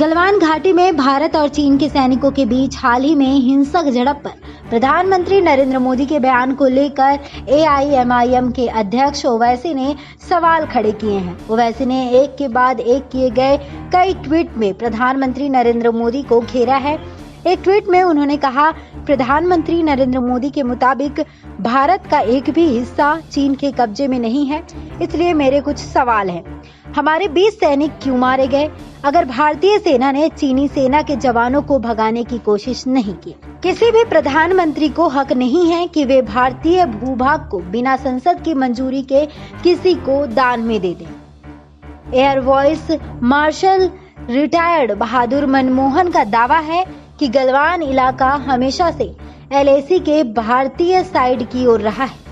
गलवान घाटी में भारत और चीन के सैनिकों के बीच हाल ही में हिंसक झड़प पर प्रधानमंत्री नरेंद्र मोदी के बयान को लेकर AIMIM के अध्यक्ष ओवैसी ने सवाल खड़े किए हैं। ओवैसी ने एक के बाद एक किए गए कई ट्वीट में प्रधानमंत्री नरेंद्र मोदी को घेरा है। एक ट्वीट में उन्होंने कहा, प्रधानमंत्री नरेंद्र मोदी के मुताबिक भारत का एक भी हिस्सा चीन के कब्जे में नहीं है, इसलिए मेरे कुछ सवाल हैं। हमारे 20 सैनिक क्यों मारे गए? अगर भारतीय सेना ने चीनी सेना के जवानों को भगाने की कोशिश नहीं की। किसी भी प्रधानमंत्री को हक नहीं है कि वे भारतीय भूभाग को बिना संसद की मंजूरी के किसी को दान में दे दें। एयर वाइस मार्शल रिटायर्ड बहादुर मनमोहन का दावा है कि गलवान इलाका हमेशा से LAC के भारतीय साइड की ओर रहा है।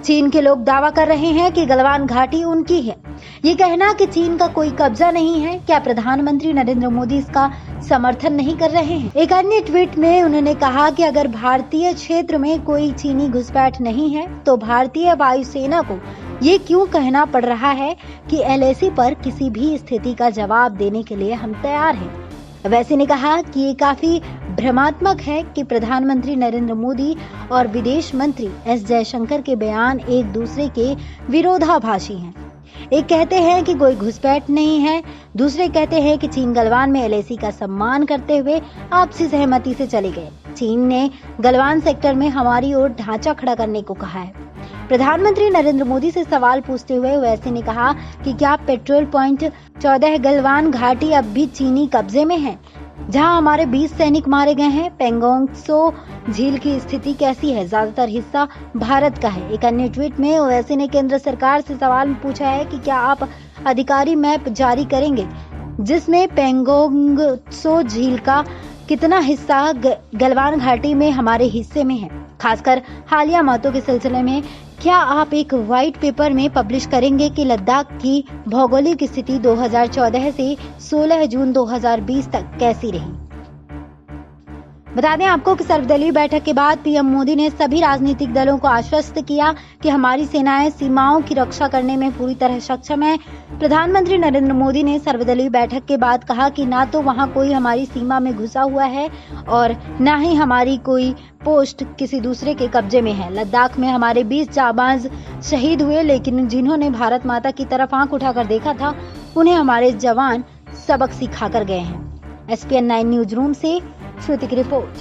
चीन के लोग दावा कर रहे हैं कि गलवान घाटी उनकी है। ये कहना कि चीन का कोई कब्जा नहीं है, क्या प्रधानमंत्री नरेंद्र मोदी इसका समर्थन नहीं कर रहे हैं? एक अन्य ट्वीट में उन्होंने कहा कि अगर भारतीय क्षेत्र में कोई चीनी घुसपैठ नहीं है तो भारतीय वायुसेना को ये क्यों कहना पड़ रहा है कि LAC पर किसी भी स्थिति का जवाब देने के लिए हम तैयार हैं। वैसे ने कहा कि ये काफी भ्रमात्मक है कि प्रधानमंत्री नरेंद्र मोदी और विदेश मंत्री S जयशंकर के बयान एक दूसरे के विरोधाभासी हैं। एक कहते हैं कि कोई घुसपैठ नहीं है, दूसरे कहते हैं कि चीन गलवान में LAC का सम्मान करते हुए आपसी सहमति से चले गए। चीन ने गलवान सेक्टर में हमारी ओर ढांचा खड़ा करने को कहा है। प्रधानमंत्री नरेंद्र मोदी से सवाल पूछते हुए ओवैसी ने कहा कि क्या पेट्रोल पॉइंट 14 गलवान घाटी अब भी चीनी कब्जे में है, जहां हमारे 20 सैनिक मारे गए हैं। पेंगोंग त्सो झील की स्थिति कैसी है? ज्यादातर हिस्सा भारत का है। एक अन्य ट्वीट में ओवैसी ने केंद्र सरकार से सवाल पूछा है कि क्या आप अधिकारी मैप जारी करेंगे जिसमें पेंगोंग त्सो झील का कितना हिस्सा गलवान घाटी में हमारे हिस्से में है। खासकर हालिया मौतों के सिलसिले में क्या आप एक व्हाइट पेपर में पब्लिश करेंगे कि लद्दाख की भौगोलिक स्थिति 2014 से 16 जून 2020 तक कैसी रही? बता दें आपको कि सर्वदलीय बैठक के बाद PM मोदी ने सभी राजनीतिक दलों को आश्वस्त किया कि हमारी सेनाएं सीमाओं की रक्षा करने में पूरी तरह सक्षम है। प्रधानमंत्री नरेंद्र मोदी ने सर्वदलीय बैठक के बाद कहा कि ना तो वहां कोई हमारी सीमा में घुसा हुआ है और न ही हमारी कोई पोस्ट किसी दूसरे के कब्जे में है। लद्दाख में हमारे 20 जाबाज शहीद हुए, लेकिन जिन्होंने भारत माता की तरफ आंख उठाकर देखा था उन्हें हमारे जवान सबक सिखाकर गए हैं। SPN 9 न्यूज रूम से श्रुति की रिपोर्ट।